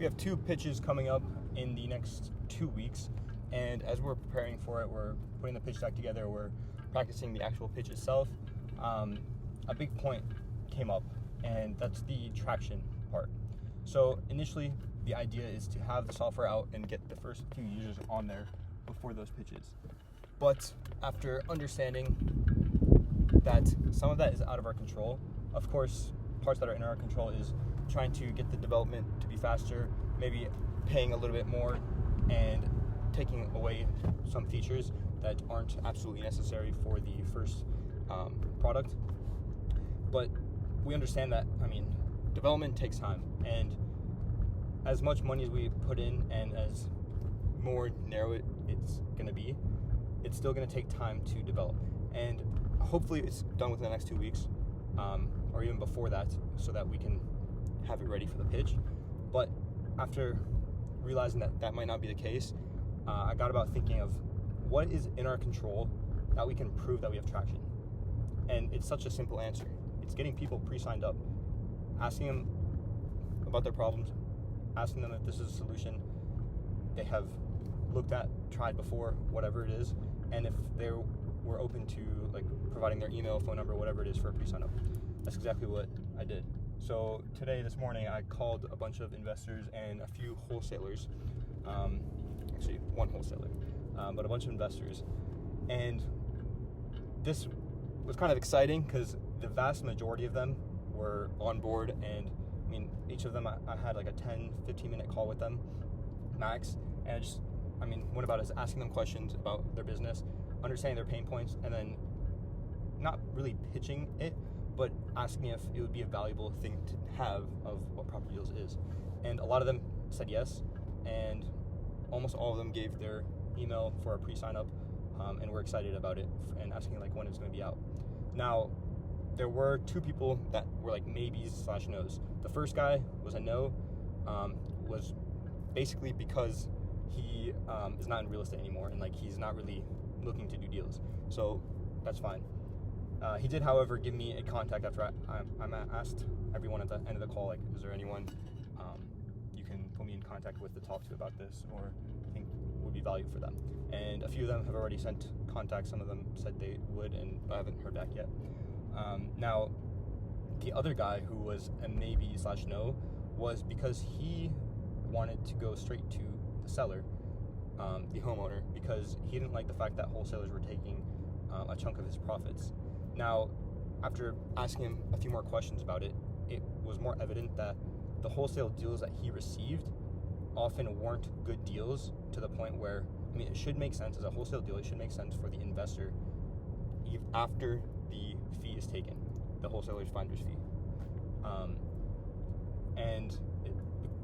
We have 2 pitches coming up in the next 2 weeks, and as we're preparing for it, we're putting the pitch deck together, we're practicing the actual pitch itself. A big point came up, and that's the traction part. So initially, the idea is to have the software out and get the first few users on there before those pitches. But after understanding that some of that is out of our control, of course, parts that are in our control is trying to get the development to be faster, maybe paying a little bit more, and taking away some features that aren't absolutely necessary for the first product. But we understand that, development takes time, and as much money as we put in and as more narrow it's going to be, it's still going to take time to develop. And hopefully it's done within the next 2 weeks, or even before that, so that we can have it ready for the pitch. But after realizing that that might not be the case, I got about thinking of what is in our control that we can prove that we have traction. And it's such a simple answer. It's getting people pre-signed up, asking them about their problems, asking them if this is a solution they have looked at, tried before, whatever it is, and if they were open to providing their email, phone number, whatever it is for a pre-sign up. That's exactly what I did. So this morning, I called a bunch of investors and a few wholesalers, actually one wholesaler, but a bunch of investors. And this was kind of exciting because the vast majority of them were on board, and each of them I had a 10-15 minute call with them max, and I just went about it asking them questions about their business, understanding their pain points, and then not really pitching it, but asking if it would be a valuable thing to have of what Property Deals is. And a lot of them said yes, and almost all of them gave their email for a pre-sign up, and we're excited about it and asking when it's going to be out. Now, there were 2 people that were maybes/no's. The first guy was a no, was basically because he is not in real estate anymore, and he's not really looking to do deals. So that's fine. He did, however, give me a contact after I asked everyone at the end of the call, is there anyone you can put me in contact with to talk to about this, or think would be valuable for them? And a few of them have already sent contacts. Some of them said they would, and I haven't heard back yet. Now, the other guy who was a maybe/no was because he wanted to go straight to the seller, the homeowner, because he didn't like the fact that wholesalers were taking a chunk of his profits. Now, after asking him a few more questions about it, it was more evident that the wholesale deals that he received often weren't good deals, to the point where, it should make sense as a wholesale deal. It should make sense for the investor after the fee is taken, the wholesaler's finder's fee. And it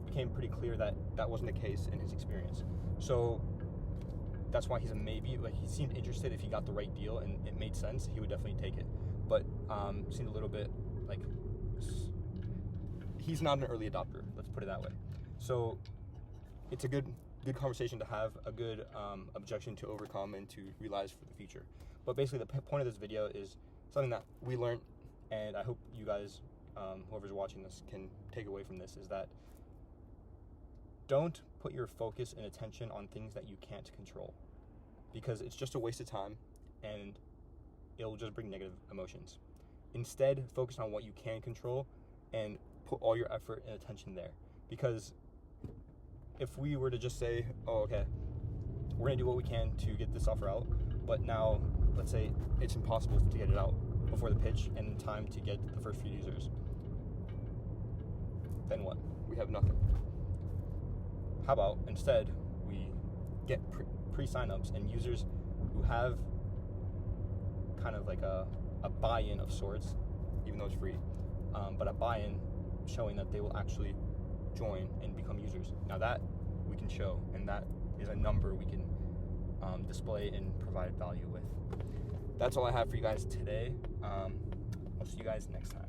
became pretty clear that that wasn't the case in his experience. So that's why he's a maybe. He seemed interested. If he got the right deal and it made sense, he would definitely take it. But seemed a little bit he's not an early adopter, let's put it that way. So it's a good conversation to have, a good objection to overcome and to realize for the future. But basically the point of this video is something that we learned, and I hope you guys, whoever's watching this, can take away from this, is that don't put your focus and attention on things that you can't control, because it's just a waste of time and it'll just bring negative emotions. Instead, focus on what you can control and put all your effort and attention there. Because if we were to just say, oh, okay, we're gonna do what we can to get this offer out, but now let's say it's impossible to get it out before the pitch and in time to get the first few users, then what? We have nothing. How about instead we get pre-signups and users who have kind of a buy-in of sorts, even though it's free, but a buy-in showing that they will actually join and become users. Now that we can show, and that is a number we can display and provide value with. That's all I have for you guys today. I'll see you guys next time.